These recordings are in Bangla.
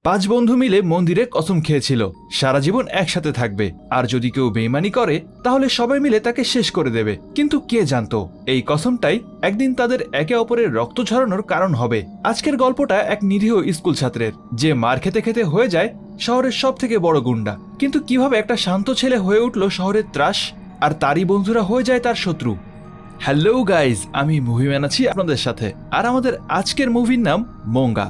5 বন্ধু মিলে মন্দিরে কসম খেয়েছিল সারা জীবন একসাথে থাকবে, আর যদি কেউ বেইমানি করে তাহলে সবাই মিলে তাকে শেষ করে দেবে। কিন্তু কে জানতো এই কসমটাই একদিন তাদের একে অপরের রক্ত ঝরানোর কারণ হবে। আজকের গল্পটা এক নিরীহ স্কুল ছাত্রের, যে মার খেতে খেতে হয়ে যায় শহরের সব থেকে বড় গুন্ডা, কিন্তু কিভাবে একটা শান্ত ছেলে হয়ে উঠল শহরের ত্রাস, আর তারই বন্ধুরা হয়ে যায় তার শত্রু। হ্যালো গাইজ, আমি মুভিম্যান আছি আপনাদের সাথে, আর আমাদের আজকের মুভির নাম মোঙ্গা।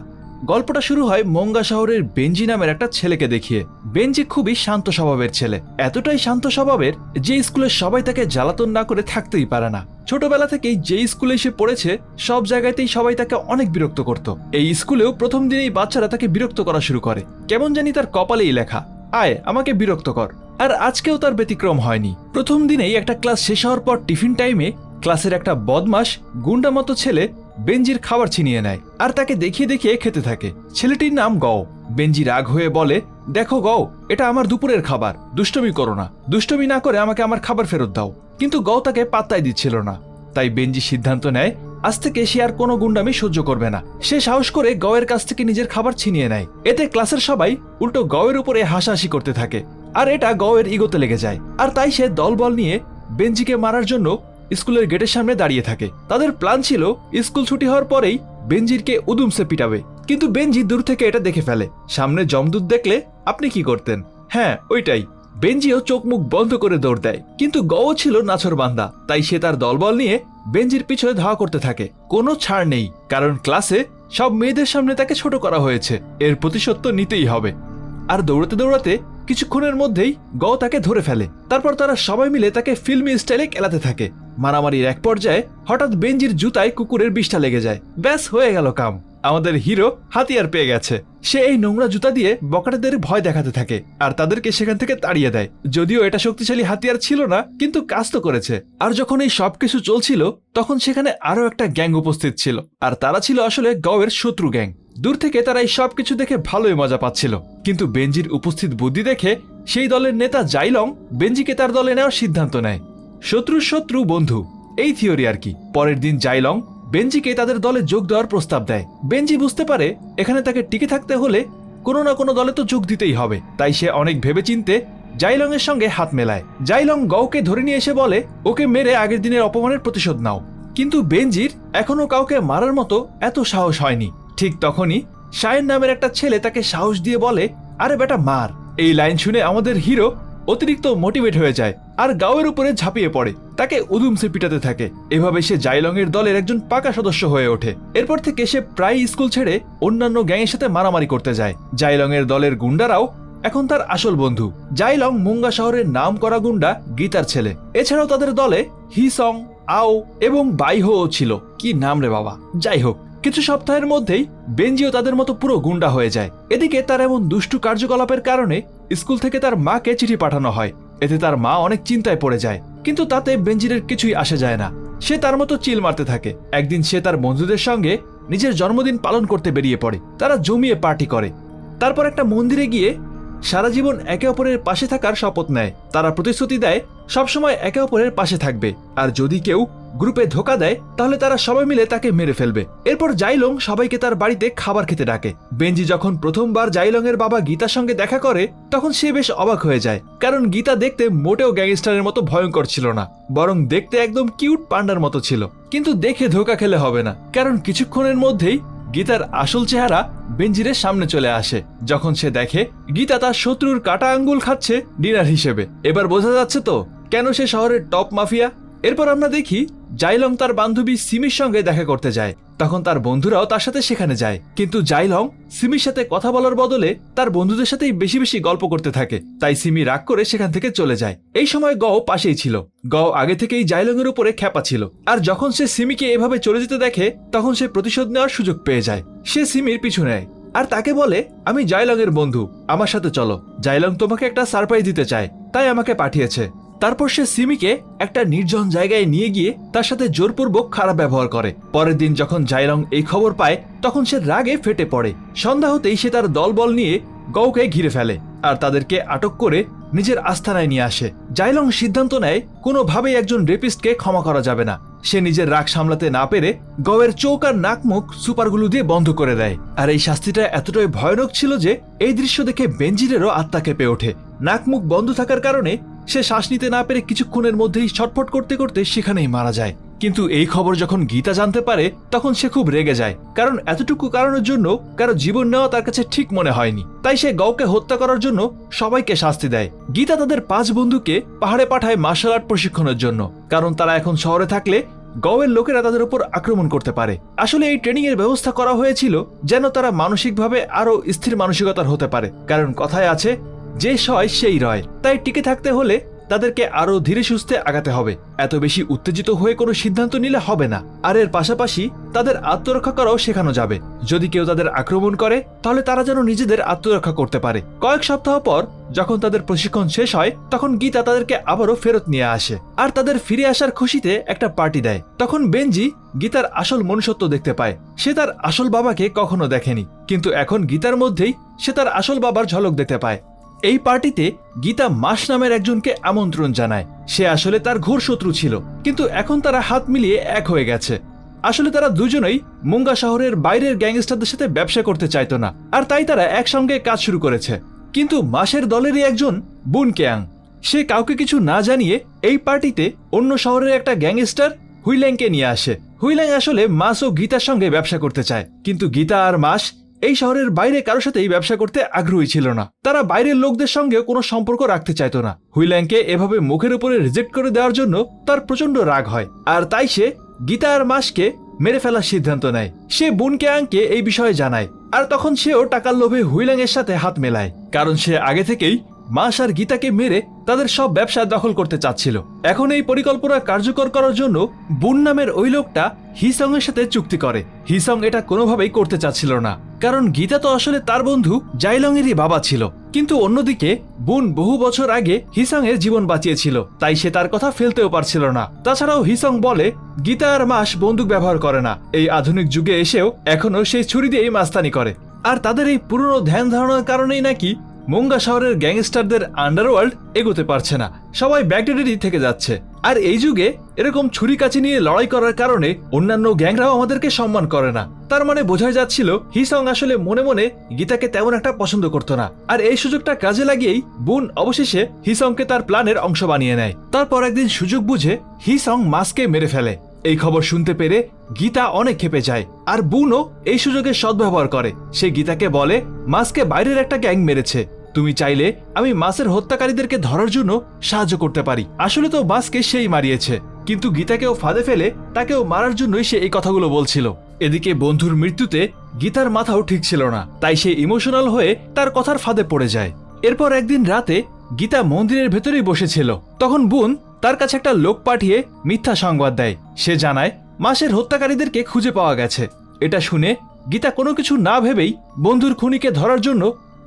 গল্পটা শুরু হয় মোঙ্গা শহরের বেঞ্জি নামের একটা ছেলেকে দেখিয়ে। বেঞ্জি খুবই শান্ত স্বভাবের ছেলে, এতটাই শান্ত স্বভাবের যে স্কুলের সবাই তাকে জ্বালাতন না করে থাকতেই পারে না। ছোটবেলা থেকেই যে স্কুলে এসে পড়েছে সব জায়গাতেই সবাই তাকে অনেক বিরক্ত করত। এই স্কুলেও প্রথম দিনেই বাচ্চারা তাকে বিরক্ত করা শুরু করে, কেমন জানি তার কপালেই লেখা, আয় আমাকে বিরক্ত কর। আর আজকেও তার ব্যতিক্রম হয়নি। প্রথম দিনেই একটা ক্লাস শেষ হওয়ার পর টিফিন টাইমে ক্লাসের একটা বদমাস গুন্ডা মতো ছেলে বেঞ্জির খাবার ছিনিয়ে নেয় আর তাকে দেখিয়ে দেখিয়ে খেতে থাকে। ছেলেটির নাম গও। বেঞ্জি রাগ হয়ে বলে, দেখো গও, এটা আমার দুপুরের খাবার, দুষ্টমি করো না, দুষ্টমি না করে আমাকে আমার খাবার ফেরত দাও। কিন্তু গও তাকে পাত্তাই দিচ্ছিল না। তাই বেঞ্জি সিদ্ধান্ত নেয় আজ থেকে সে আর কোনো গুন্ডামি সহ্য করবে না। সে সাহস করে গওয়ের কাছ থেকে নিজের খাবার ছিনিয়ে নেয়। এতে ক্লাসের সবাই উল্টো গওয়ের উপরে হাসাহাসি করতে থাকে, আর এটা গওয়ের ইগোতে লেগে যায়। আর তাই সে দলবল নিয়ে বেঞ্জিকে মারার জন্য স্কুলের গেটের সামনে দাঁড়িয়ে থাকে। তাদের প্ল্যান ছিল স্কুল ছুটি হওয়ার পরেই বেঞ্জিরকে উদুমসে পিটাবে, কিন্তু বেঞ্জি দূর থেকে এটা দেখে ফেলে। সামনে জমদূত দেখলে আপনি কি করতেন? হ্যাঁ, ওইটাই। বেঞ্জিও চোখ মুখ বন্ধ করে দৌড় দেয়, কিন্তু গও ছিল নাছোড়বান্দা, তাই সে তার দলবল নিয়ে বেঞ্জির পিছনে ধাওয়া করতে থাকে। কোনো ছাড় নেই, কারণ ক্লাসে সব মেয়েদের সামনে তাকে ছোট করা হয়েছে, এর প্রতিশোধ তো নিতেই হবে। আর দৌড়াতে দৌড়াতে কিছুক্ষণের মধ্যেই গও তাকে ধরে ফেলে। তারপর তারা সবাই মিলে তাকে ফিল্মি স্টাইলে খেলাতে থাকে। মারামারির এক পর্যায়ে হঠাৎ বেঞ্জির জুতায় কুকুরের বিষ্ঠা লেগে যায়। ব্যাস, হয়ে গেল কাম। আমাদের হিরো হাতিয়ার পেয়ে গেছে। সে এই নোংরা জুতা দিয়ে বকাটেদের ভয় দেখাতে থাকে আর তাদেরকে সেখান থেকে তাড়িয়ে দেয়। যদিও এটা শক্তিশালী হাতিয়ার ছিল না, কিন্তু কাজ তো করেছে। আর যখন এই সবকিছু চলছিল তখন সেখানে আরো একটা গ্যাং উপস্থিত ছিল, আর তারা ছিল আসলে গওয়ের শত্রু গ্যাং। দূর থেকে তারা এই সবকিছু দেখে ভালোই মজা পাচ্ছিল, কিন্তু বেঞ্জির উপস্থিত বুদ্ধি দেখে সেই দলের নেতা জাইলং বেঞ্জিকে তার দলে নেওয়ার সিদ্ধান্ত নেয়। শত্রুর শত্রু বন্ধু, এই থিওরি আর কি। পরের দিন জাইলং বেঞ্জিকে তাদের দলে যোগ দেওয়ার প্রস্তাব দেয়। বেঞ্জি বুঝতে পারে এখানে তাকে টিকে থাকতে হলে কোনো না কোনো দলে তো যোগ দিতেই হবে, তাই সে অনেক ভেবেচিন্তে জাইলং এর সঙ্গে হাত মেলায়। জাইলং গওকে ধরে নিয়ে এসে বলে, ওকে মেরে আগের দিনের অপমানের প্রতিশোধ নাও। কিন্তু বেঞ্জির এখনো কাউকে মারার মতো এত সাহস হয়নি। ঠিক তখনই শায়েন নামের একটা ছেলে তাকে সাহস দিয়ে বলে, আরে বেটা মার। এই লাইন শুনে আমাদের হিরো অতিরিক্ত মোটিভেট হয়ে যায় আর গাওয়ের উপরে ঝাঁপিয়ে পড়ে, তাকে উদুমসে পিটাতে থাকে। এভাবে সে জাইলং এর দলের একজন পাকা সদস্য হয়ে ওঠে। এরপর থেকে সে প্রায় স্কুল ছেড়ে অন্যান্য গ্যাংয়ের সাথে মারামারি করতে যায়। জাইলং এর দলের গুন্ডারাও এখন তার আসল বন্ধু। জাইলং মুঙ্গা শহরের নাম করা গুন্ডা গীতার ছেলে। এছাড়াও তাদের দলে হিসং, আও এবং বাইহো ছিল। কি নাম রে বাবা! যাই হোক, কিছু সপ্তাহের মধ্যেই বেঞ্জিও তাদের মতো পুরো গুন্ডা হয়ে যায়। এদিকে তার এমন দুষ্টু কার্যকলাপের কারণে স্কুল থেকে তার মাকে চিঠি পাঠানো হয়। এতে তার মা অনেক চিন্তায় পড়ে যায়, কিন্তু তাতে বেঞ্জিরের কিছুই আসে যায় না। সে তার মতো চিল মারতে থাকে। একদিন সে তার বন্ধুদের সঙ্গে নিজের জন্মদিন পালন করতে বেরিয়ে পড়ে। তারা জমিয়ে পার্টি করে। তারপর একটা মন্দিরে গিয়ে সারা জীবন একে অপরের পাশে থাকার শপথ নেয়। তারা প্রতিশ্রুতি দেয় সবসময় একে অপরের পাশে থাকবে, আর যদি কেউ গ্রুপে ধোকা দেয় তাহলে তারা সবাই মিলে তাকে মেরে ফেলবে। এরপর জাইলং সবাইকে তার বাড়িতে খাবার খেতে ডাকে। বেঞ্জি যখন প্রথমবার জাইলং এর বাবা গীতার সঙ্গে দেখা করে তখন সে বেশ অবাক হয়ে যায়, কারণ গীতা দেখতে মোটেও গ্যাংস্টারের মতো ভয়ঙ্কর ছিল না, বরং দেখতে একদম কিউট পান্ডার মতো ছিল। কিন্তু দেখে ধোকা খেলে হবে না, কারণ কিছুক্ষণের মধ্যেই গীতার আসল চেহারা বেঞ্জিরের সামনে চলে আসে। যখন সে দেখে গীতা তার শত্রুর কাটা আঙ্গুল খাচ্ছে ডিনার হিসেবে, এবার বোঝা যাচ্ছে তো কেন সে শহরের টপ মাফিয়া। এরপর আমরা দেখি জাইলং তার বান্ধবী সিমির সঙ্গে দেখা করতে যায়। তখন তার বন্ধুরাও তার সাথে সেখানে যায়, কিন্তু জাইলং সিমির সাথে কথা বলার বদলে তার বন্ধুদের সাথেই বেশি বেশি গল্প করতে থাকে। তাই সিমি রাগ করে সেখান থেকে চলে যায়। এই সময় গও পাশেই ছিল। গও আগে থেকেই জাইলং এর উপরে খ্যাপা ছিল, আর যখন সে সিমিকে এভাবে চলে যেতে দেখে তখন সে প্রতিশোধ নেওয়ার সুযোগ পেয়ে যায়। সে সিমির পিছু নেয় আর তাকে বলে, আমি জাইলং এর বন্ধু, আমার সাথে চলো। জাইলং তোমাকে একটা সারপ্রাইজ দিতে চায়, তাই আমাকে পাঠিয়েছে। তারপর সে সিমিকে একটা নির্জন জায়গায় নিয়ে গিয়ে তার সাথে জোরপূর্বক খারাপ ব্যবহার করে। পরের দিন যখন জাইলং এই খবর পায় তখন সে রাগে ফেটে পড়ে। সন্ধ্যা হতেই সে তার দলবল নিয়ে গওকে ঘিরে ফেলে আর তাদেরকে আটক করে নিজের আস্তানায় নিয়ে আসে। জাইলং সিদ্ধান্ত নেয় কোনোভাবেই একজন রেপিস্টকে ক্ষমা করা যাবে না। সে নিজের রাগ সামলাতে না পেরে গওয়ের চোখ আর নাক মুখ সুপারগুলো দিয়ে বন্ধ করে দেয়। আর এই শাস্তিটা এতটাই ভয়ানক ছিল যে এই দৃশ্য দেখে বেনজিরেরও আত্মা কেঁপে ওঠে। নাক মুখ বন্ধ থাকার কারণে সে শ্বাস নিতে না পেরে কিছুক্ষণের মধ্যেই ছটফট করতে করতে সেখানেই মারা যায়। কিন্তু এই খবর যখন গীতা জানতে পারে তখন সে খুব রেগে যায়, কারণ এতটুকু কারণের জন্য কারো জীবন নেওয়া তার কাছে ঠিক মনে হয়নি। তাই সে গওকে হত্যা করার জন্য সবাইকে শাস্তি দেয়। গীতা তাদের 5 বন্ধুকে পাহাড়ে পাঠায় মার্শাল আর্ট প্রশিক্ষণের জন্য, কারণ তারা এখন শহরে থাকলে গওয়ের লোকেরা তাদের উপর আক্রমণ করতে পারে। আসলে এই ট্রেনিং এর ব্যবস্থা করা হয়েছিল যেন তারা মানসিকভাবে আরো স্থির মানসিকতার হতে পারে, কারণ কথায় আছে যে সয় সেই রয়। তাই টিকে থাকতে হলে তাদেরকে আরো ধীরে সুস্থে আগাতে হবে, এত বেশি উত্তেজিত হয়ে কোনো সিদ্ধান্ত নিলে হবে না। আর এর পাশাপাশি তাদের আত্মরক্ষা করাও শেখানো যাবে। যদি কেউ তাদের আক্রমণ করে তাহলে তারা যেন নিজেদের আত্মরক্ষা করতে পারে। কয়েক সপ্তাহ পর যখন তাদের প্রশিক্ষণ শেষ হয় তখন গীতা তাদেরকে আবারও ফেরত নিয়ে আসে আর তাদের ফিরে আসার খুশিতে একটা পার্টি দেয়। তখন বেনজি গীতার আসল মনুষ্যত্ব দেখতে পায়। সে তার আসল বাবাকে কখনো দেখেনি, কিন্তু এখন গীতার মধ্যেই সে তার আসল বাবার ঝলক দেখতে পায়। এই পার্টিতে গীতা মাস নামের একজনকে আমন্ত্রণ জানায়। সে আসলে তার ঘোর শত্রু ছিল, কিন্তু এখন তারা হাত মিলিয়ে এক হয়ে গেছে। আসলে তারা দুজনেই মুঙ্গা শহরের বাইরের গ্যাংস্টারদের সাথে ব্যবসা করতে চাইতো না, আর তাই তারা একসঙ্গে কাজ শুরু করেছে। কিন্তু মাসের দলেরই একজন বুন কেয়াং, সে কাউকে কিছু না জানিয়ে এই পার্টিতে অন্য শহরের একটা গ্যাংস্টার হুইল্যাংকে নিয়ে আসে। হুইল্যাং আসলে মাস ও গীতার সঙ্গে ব্যবসা করতে চায়, কিন্তু গীতা আর মাস এই শহরের বাইরে কারোর সাথেই ব্যবসা করতে আগ্রহী ছিল না। তারা বাইরের লোকদের সঙ্গে কোনো সম্পর্ক রাখতে চাইতো না। হুইল্যাংকে এভাবে মুখের উপরে রিজেক্ট করে দেওয়ার জন্য তার প্রচন্ড রাগ হয়, আর তাই সে গীতা আর মাসকে মেরে ফেলার সিদ্ধান্ত নেয়। সে বুন কেয়াংকে এই বিষয়ে জানায়, আর তখন সেও টাকার লোভে হুইল্যাং এর সাথে হাত মেলায়, কারণ সে আগে থেকেই মাস আর গীতাকে মেরে তাদের সব ব্যবসা দখল করতে চাচ্ছিল। এখন এই পরিকল্পনা কার্যকর করার জন্য বুন নামের ওই লোকটা হিসং এর সাথে চুক্তি করে। হিসং এটা কোনোভাবেই করতে চাচ্ছিল না, কারণ গীতা তো আসলে তার বন্ধু জাইলং এরই বাবা ছিল। কিন্তু অন্যদিকে বুন বহু বছর আগে হিসং এর জীবন বাঁচিয়েছিল, তাই সে তার কথা ফেলতেও পারছিল না। তাছাড়াও হিসং বলে গীতা আর মাস বন্দুক ব্যবহার করে না, এই আধুনিক যুগে এসেও এখনো সেই ছুরি দিয়েই মাস্তানি করে। আর তাদের এই পুরনো ধ্যান ধারণার কারণেই নাকি মুঙ্গা শহরের গ্যাংস্টারদের আন্ডারওয়ার্ল্ড এগোতে পারছে না, সবাই ব্যাকডেডেরই থেকে যাচ্ছে। আর এই যুগে এরকম ছুরি কাচি নিয়ে লড়াই করার কারণে অন্যান্য গ্যাংরাও আমাদেরকে সম্মান করে না। তার মানে বোঝাই যাচ্ছিল হিসং আসলে মনে মনে গীতাকে তেমন একটা পছন্দ করতো না। আর এই সুযোগটা কাজে লাগিয়েই বুন অবশেষে হিসংকে তার প্ল্যানের অংশ বানিয়ে নেয়। তারপর একদিন সুযোগ বুঝে হিসং মাসকে মেরে ফেলে। এই খবর শুনতে পেরে গীতা অনেক ক্ষেপে যায়, আর বুনও এই সুযোগের সদ্ব্যবহার করে। সে গীতাকে বলে মাসকে বাইরের একটা গ্যাং মেরেছে, তুমি চাইলে আমি মাসের হত্যাকারীদেরকে ধরার জন্য সাহায্য করতে পারি। আসলে তো মাসকে সেই মারিয়েছে, কিন্তু গীতাকেও ফাঁদে ফেলে তাকেও মারার জন্যই সে এই কথাগুলো বলছিল। এদিকে বন্ধুর মৃত্যুতে গীতার মাথাও ঠিক ছিল না, তাই সে ইমোশনাল হয়ে তার কথার ফাঁদে পড়ে যায়। এরপর একদিন রাতে গীতা মন্দিরের ভেতরেই বসেছিল, তখন বুন তার কাছে একটা লোক পাঠিয়ে মিথ্যা সংবাদ দেয়। সে জানায় মাসের হত্যাকারীদেরকে খুঁজে পাওয়া গেছে। এটা শুনে গীতা কোনো কিছু না ভেবেই বন্ধুর খুনিকে ধরার জন্য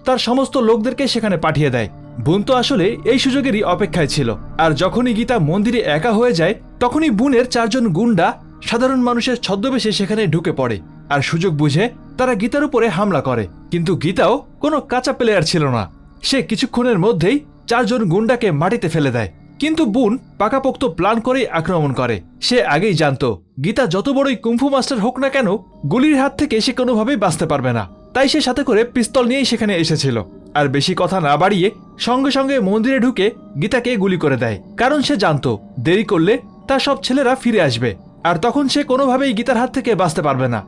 তার সমস্ত লোকদেরকে সেখানে পাঠিয়ে দেয়। বুন তো আসলে এই সুযোগেরই অপেক্ষায় ছিল। আর যখনই গীতা মন্দিরে একা হয়ে যায় তখনই বুনের 4 জন গুন্ডা সাধারণ মানুষের ছদ্মবেশে সেখানে ঢুকে পড়ে, আর সুযোগ বুঝে তারা গীতার উপরে হামলা করে। কিন্তু গীতাও কোনো কাঁচা প্লেয়ার ছিল না, সে কিছুক্ষণের মধ্যেই 4 জন গুন্ডাকে মাটিতে ফেলে দেয়। কিন্তু বুন পাকাপোক্ত প্ল্যান করেই আক্রমণ করে। সে আগেই জানতো গীতা যত বড়ই কুম্ফু মাস্টার হোক না কেন গুলির হাত থেকে সে কোনোভাবেই বাঁচতে পারবে না, তাই সে সাথে করে পিস্তল নিয়েই সেখানে এসেছিল। আর বেশি কথা না বাড়িয়ে সঙ্গে সঙ্গে মন্দিরে ঢুকে গীতাকে গুলি করে দেয়, কারণ সে জানতো দেরি করলে তার সব ছেলেরা ফিরে আসবে, আর তখন সে কোনোভাবেই গীতার হাত থেকে বাঁচতে পারবে না।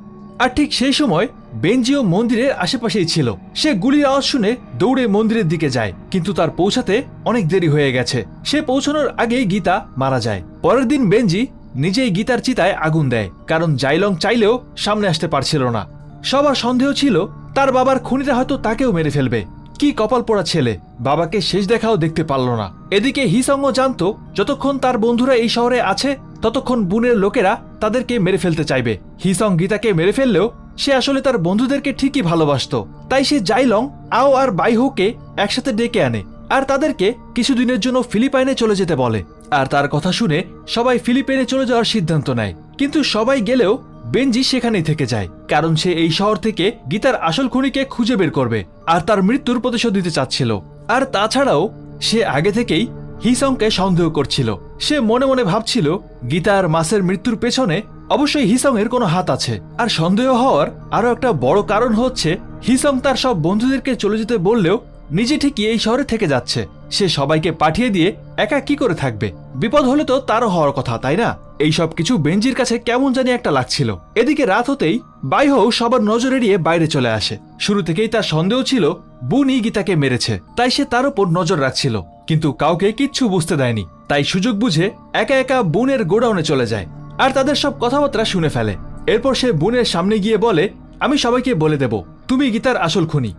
আর ঠিক সেই সময় বেনজিও মন্দিরের আশেপাশেই ছিল। সে গুলির আওয়াজ শুনে দৌড়ে মন্দিরের দিকে যায়, কিন্তু তার পৌঁছাতে অনেক দেরি হয়ে গেছে। সে পৌঁছানোর আগেই গীতা মারা যায়। পরের দিন বেনজি নিজেই গীতার চিতায় আগুন দেয়, কারণ জাইলং চাইলেও সামনে আসতে পারছিল না। সবার সন্দেহ ছিল তার বাবার খুনিরা হয়তো তাকেও মেরে ফেলবে। কি কপাল পোড়া ছেলে, বাবাকে শেষ দেখাও দেখতে পারল না। এদিকে হিসংও জানতো যতক্ষণ তার বন্ধুরা এই শহরে আছে ততক্ষণ বুনের লোকেরা তাদেরকে মেরে ফেলতে চাইবে। হিসং গীতাকে মেরে ফেললেও সে আসলে তার বন্ধুদেরকে ঠিকই ভালোবাসতো, তাই সে জাইলং, আও আর বাইহোকে একসাথে ডেকে আনে আর তাদেরকে কিছুদিনের জন্য ফিলিপাইনে চলে যেতে বলে। আর তার কথা শুনে সবাই ফিলিপাইনে চলে যাওয়ার সিদ্ধান্ত নেয়, কিন্তু সবাই গেলেও বেনজি সেখানেই থেকে যায়, কারণ সে এই শহর থেকে গীতার আসল খুনিকে খুঁজে বের করবে আর তার মৃত্যুর প্রতিশোধ দিতে চাচ্ছিল। আর তাছাড়াও সে আগে থেকেই হিসংকে সন্দেহ করছিল। সে মনে মনে ভাবছিল গীতা আর মাসের মৃত্যুর পেছনে অবশ্যই হিসং এর কোনো হাত আছে। আর সন্দেহ হওয়ার আরো একটা বড় কারণ হচ্ছে হিসং তার সব বন্ধুদেরকে চলে যেতে বললেও নিজে ঠিকই এই শহরে থেকে যাচ্ছে। সে সবাইকে পাঠিয়ে দিয়ে একা কি করে থাকবে? বিপদ হলে তো তারও হওয়ার কথা, তাই না? এই সব কিছু বেঞ্জির কাছে কেমন জানি একটা লাগছিল। এদিকে রাত হতেই বাইহো সবার নজর এড়িয়ে বাইরে চলে আসে। শুরু থেকেই তার সন্দেহ ছিল বুনই গীতাকে মেরেছে, তাই সে তার উপর নজর রাখছিল, কিন্তু কাউকে কিচ্ছু বুঝতে দেয়নি। তাই সুযোগ বুঝে একা একা বুনের গোডাউনে চলে যায় আর তাদের সব কথাবার্তা শুনে ফেলে। এরপর সে বুনের সামনে গিয়ে বলে, আমি সবাইকে বলে দেব তুমি গীতার আসল খুনি।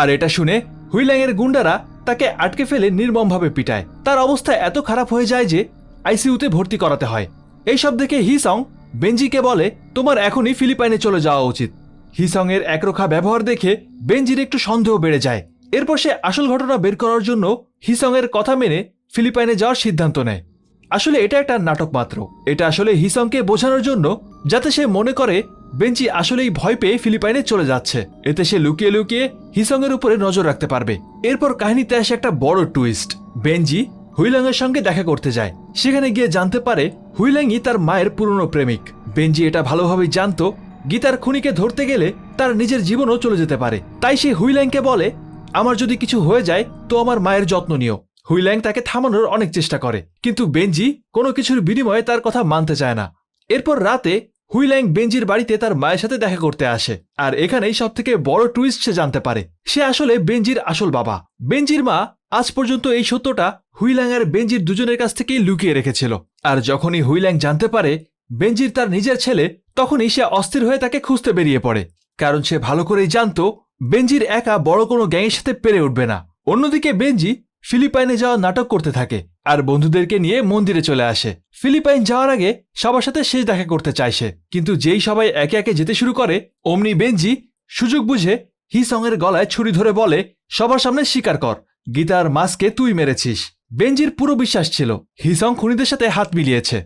আর এটা শুনে হুইল্যাং এর গুন্ডারা তাকে আটকে ফেলে নির্মমভাবে পিটায়। তার অবস্থা এত খারাপ হয়ে যায় যে আইসিইউতে ভর্তি করাতে হয়। এইসব দেখে হিসং বেঞ্জিকে বলে, তোমার এখনই ফিলিপাইনে চলে যাওয়া উচিত। হিসং এর একরোখা ব্যবহার দেখে বেঞ্জির একটু সন্দেহ বেড়ে যায়। এরপর সে আসল ঘটনা বের করার জন্য হিসং এর কথা মেনে ফিলিপাইনে যাওয়ার সিদ্ধান্ত নেয়। আসলে এটা একটা নাটক মাত্র। এটা আসলে হিসংকে বোঝানোর জন্য, যাতে সে মনে করে বেঞ্জি আসলেই ভয় পেয়ে ফিলিপাইনে চলে যাচ্ছে। এতে সে লুকিয়ে লুকিয়ে হিসং এর উপরে নজর রাখতে পারবে। এরপর কাহিনীতে আসে একটা বড় টুইস্ট। বেঞ্জি হুইল্যাং এর সঙ্গে দেখা করতে যায়। সেখানে গিয়ে জানতে পারে হুইল্যাংই তার মায়ের পুরনো প্রেমিক। বেঞ্জি এটা ভালোভাবেই জানতো গীতার খুনিকে ধরতে গেলে তার নিজের জীবনও চলে যেতে পারে। তাই সে হুইল্যাংকে বলে, আমার যদি কিছু হয়ে যায় তো আমার মায়ের যত্ন নিও। হুইল্যাং তাকে থামানোর অনেক চেষ্টা করে, কিন্তু বেঞ্জি কোনো কিছুর বিনিময়ে তার কথা মানতে চায় না। এরপর রাতে হুইল্যাং বেঞ্জির বাড়িতে তার মায়ের সাথে দেখা করতে আসে। আর এখানেই সব থেকে বড় টুইস্ট সে জানতে পারে, সে আসলে বেঞ্জির আসল বাবা। বেঞ্জির মা আজ পর্যন্ত এই সত্যটা হুইল্যাং আর বেঞ্জির দুজনের কাছ থেকেই লুকিয়ে রেখেছিল। আর যখনই হুইল্যাং জানতে পারে বেঞ্জির তার নিজের ছেলে, তখনই সে অস্থির হয়ে তাকে খুঁজতে বেরিয়ে পড়ে। কারণ সে ভালো করেই জানতো বেঞ্জির একা বড় কোনো গ্যাংয়ের সাথে পেরে উঠবে না। অন্যদিকে বেঞ্জি ফিলিপাইনে যাওয়া নাটক করতে থাকে আর বন্ধুদেরকে নিয়ে মন্দিরে চলে আসে। ফিলিপাইন যাওয়ার আগে সবার সাথে শেষ দেখা করতে চায় সে, কিন্তু যেই সবাই একে একে যেতে শুরু করে অমনি বেঞ্জি সুযোগ বুঝে হিসং এর গলায় ছুরি ধরে বলে, সবার সামনে স্বীকার কর গীতার মাসকে তুই মেরেছিস। বেঞ্জির পুরো বিশ্বাস ছিল হিসং খুনিদের সাথে হাত মিলিয়েছে।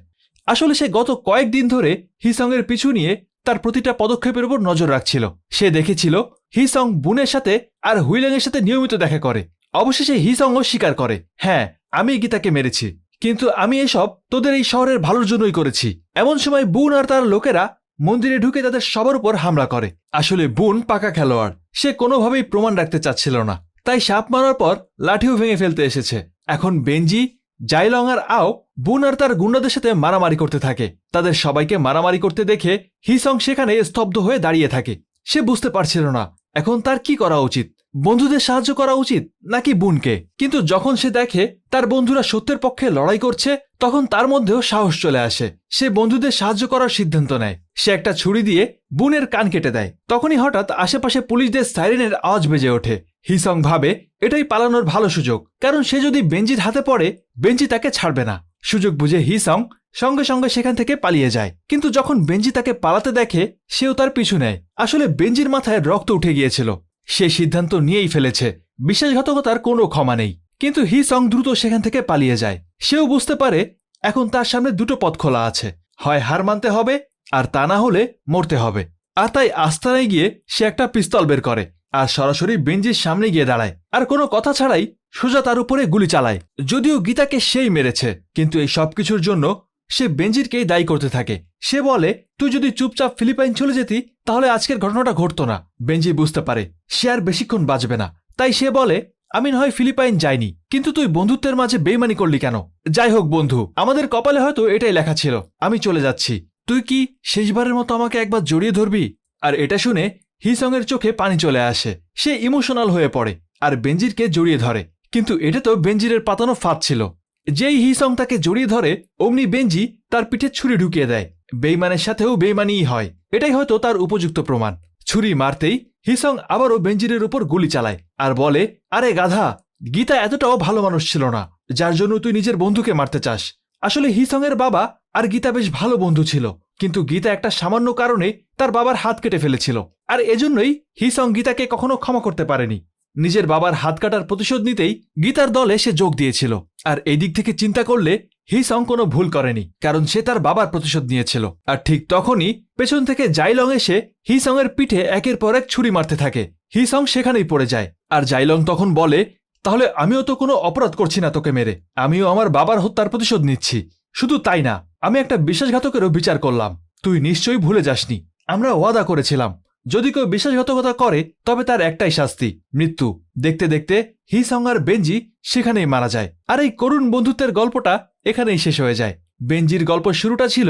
আসলে সে গত কয়েকদিন ধরে হিসং এর পিছু নিয়ে তার প্রতিটা পদক্ষেপের উপর নজর রাখছিল। সে দেখেছিল হিসং বুনের সাথে আর হুইল্যাং এর সাথে নিয়মিত দেখা করে। অবশেষে হিসংও স্বীকার করে, হ্যাঁ আমি গীতাকে মেরেছি, কিন্তু আমি এসব তোদের এই শহরের ভালোর জন্যই করেছি। এমন সময় বুন আর তার লোকেরা মন্দিরে ঢুকে তাদের সবার উপর হামলা করে। আসলে বুন পাকা খেলোয়াড়, সে কোনোভাবেই প্রমাণ রাখতে চাচ্ছিল না, তাই সাপ মারার পর লাঠিও ভেঙে ফেলতে এসেছে। এখন বেঞ্জি, জাইলং আর আও বুন আর তার গুন্ডাদের সাথে মারামারি করতে থাকে। তাদের সবাইকে মারামারি করতে দেখে হিসং সেখানে স্তব্ধ হয়ে দাঁড়িয়ে থাকে। সে বুঝতে পারছিল না এখন তার কি করা উচিত, বন্ধুদের সাহায্য করা উচিত নাকি বুনকে। কিন্তু যখন সে দেখে তার বন্ধুরা সত্যের পক্ষে লড়াই করছে, তখন তার মধ্যেও সাহস চলে আসে। সে বন্ধুদের সাহায্য করার সিদ্ধান্ত নেয়। সে একটা ছুরি দিয়ে বুনের কান কেটে দেয়। তখনই হঠাৎ আশেপাশে পুলিশদের সাইরেনের আওয়াজ বেজে ওঠে। হিসং ভাবে এটাই পালানোর ভালো সুযোগ, কারণ সে যদি বেঞ্জির হাতে পড়ে বেঞ্জি তাকে ছাড়বে না। সুযোগ বুঝে হিসং সঙ্গে সঙ্গে সেখান থেকে পালিয়ে যায়। কিন্তু যখন বেঞ্জি তাকে পালাতে দেখে সেও তার পিছু নেয়। আসলে বেঞ্জির মাথায় রক্ত উঠে গিয়েছিল। সে সিদ্ধান্ত নিয়েই ফেলেছে বিশ্বাসঘাতকতার কোনো ক্ষমা নেই। কিন্তু হিসং দ্রুত সেখান থেকে পালিয়ে যায়। সেও বুঝতে পারে এখন তার সামনে দুটো পথ খোলা আছে, হয় হার মানতে হবে আর তা না হলে মরতে হবে। আর তাই আস্তানায় গিয়ে সে একটা পিস্তল বের করে আর সরাসরি বেঞ্জির সামনে গিয়ে দাঁড়ায় আর কোনো কথা ছাড়াই সোজা তার উপরে গুলি চালায়। যদিও গীতাকে সেই মেরেছে, কিন্তু এই সবকিছুর জন্য সে বেঞ্জিরকেই দায়ী করতে থাকে। সে বলে, তুই যদি চুপচাপ ফিলিপাইন চলে যেতি তাহলে আজকের ঘটনাটা ঘটতো না। বেঞ্জি বুঝতে পারে সে আর বেশিক্ষণ বাঁচবে না, তাই সে বলে, আমি নয় ফিলিপাইন যাইনি, কিন্তু তুই বন্ধুত্বের মাঝে বেইমানি করলি কেন? যাই হোক বন্ধু, আমাদের কপালে হয়তো এটাই লেখা ছিল। আমি চলে যাচ্ছি, তুই কি শেষবারের মতো আমাকে একবার জড়িয়ে ধরবি? আর এটা শুনে হিসং এর চোখে পানি চলে আসে। সে ইমোশনাল হয়ে পড়ে আর বেঞ্জিরকে জড়িয়ে ধরে। কিন্তু এটা তো বেঞ্জিরের পাতানো ফাঁদ ছিল। যেই হিসং তাকে জড়িয়ে ধরে অমনি বেঞ্জি তার পিঠে ছুরি ঢুকিয়ে দেয়। বেইমানের সাথেও বেইমানিই হয়, এটাই হয়তো তার উপযুক্ত প্রমাণ। ছুরি মারতেই হিসং আবারও বেঞ্জিরের উপর গুলি চালায় আর বলে, আরে গাধা, গীতা এতটাও ভালো মানুষ ছিল না যার জন্য তুই নিজের বন্ধুকে মারতে চাস। আসলে হিসং এর বাবা আর গীতা বেশ ভালো বন্ধু ছিল, কিন্তু গীতা একটা সামান্য কারণে তার বাবার হাত কেটে ফেলেছিল। আর এজন্যই হিসং গীতাকে কখনো ক্ষমা করতে পারেনি। নিজের বাবার হাত কাটার প্রতিশোধ নিতেই গীতার দলে সে যোগ দিয়েছিল। আর এই দিক থেকে চিন্তা করলে হিসং কোনো ভুল করেনি, কারণ সে তার বাবার প্রতিশোধ নিয়েছিল। আর ঠিক তখনই পেছন থেকে জাইলং এসে হিসং এর পিঠে একের পর এক ছুরি মারতে থাকে। হিসং সেখানেই পড়ে যায় আর জাইলং তখন বলে, তাহলে আমিও তো কোনো অপরাধ করছি না তোকে মেরে, আমিও আমার বাবার হত্যার প্রতিশোধ নিচ্ছি। শুধু তাই না, আমি একটা বিশ্বাসঘাতকেরও বিচার করলাম। তুই নিশ্চয়ই ভুলে যাসনি, আমরা ওয়াদা করেছিলাম যদি কেউ বিশ্বাসঘাতকতা করে তবে তার একটাই শাস্তি, মৃত্যু। দেখতে দেখতে হিসং আর বেঞ্জি সেখানেই মারা যায়, আর এই করুণ বন্ধুত্বের গল্পটা এখানেই শেষ হয়ে যায়। বেঞ্জির গল্প শুরুটা ছিল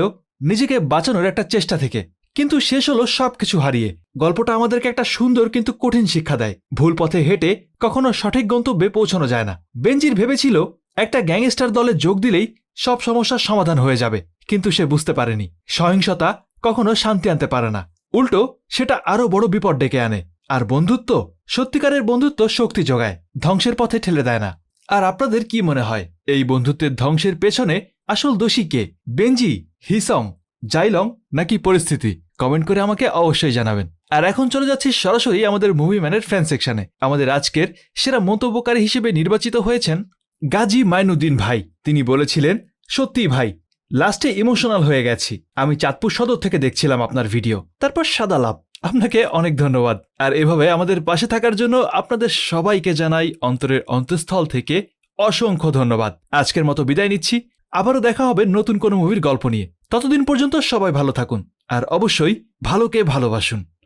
নিজেকে বাঁচানোর একটা চেষ্টা থেকে, কিন্তু শেষ হলো সবকিছু হারিয়ে। গল্পটা আমাদেরকে একটা সুন্দর কিন্তু কঠিন শিক্ষা দেয়, ভুল পথে হেঁটে কখনো সঠিক গন্তব্যে পৌঁছানো যায় না। বেঞ্জির ভেবেছিল একটা গ্যাংস্টার দলে যোগ দিলেই সব সমস্যার সমাধান হয়ে যাবে, কিন্তু সে বুঝতে পারেনি সহিংসতা কখনো শান্তি আনতে পারে না, উল্টো সেটা আরো বড় বিপদ ডেকে আনে। আর বন্ধুত্ব, সত্যিকারের বন্ধুত্ব শক্তি যোগায়, ধ্বংসের পথে ঠেলে দেয় না। আর আপনাদের কি মনে হয়, এই বন্ধুত্বের ধ্বংসের পেছনে আসল দোষী কে? বেঞ্জি, হিসং, জাইলং নাকি পরিস্থিতি? কমেন্ট করে আমাকে অবশ্যই জানাবেন। আর এখন চলে যাচ্ছি সরাসরি আমাদের মুভি ম্যানের ফ্যান সেকশনে। আমাদের আজকের সেরা মন্তব্যকারী হিসেবে নির্বাচিত হয়েছেন গাজী মাইনুদ্দিন ভাই। তিনি বলেছিলেন, সত্যি ভাই, লাস্টে ইমোশনাল হয়ে গেছি। আমি চাঁদপুর সদর থেকে দেখছিলাম আপনার ভিডিও, তারপর সাদা লাভ। আপনাকে অনেক ধন্যবাদ। আর এভাবে আমাদের পাশে থাকার জন্য আপনাদের সবাইকে জানাই অন্তরের অন্তঃস্থল থেকে অসংখ্য ধন্যবাদ। আজকের মতো বিদায় নিচ্ছি, আবারও দেখা হবে নতুন কোনো মুভির গল্প নিয়ে। ততদিন পর্যন্ত সবাই ভালো থাকুন, আর অবশ্যই ভালোকে ভালোবাসুন।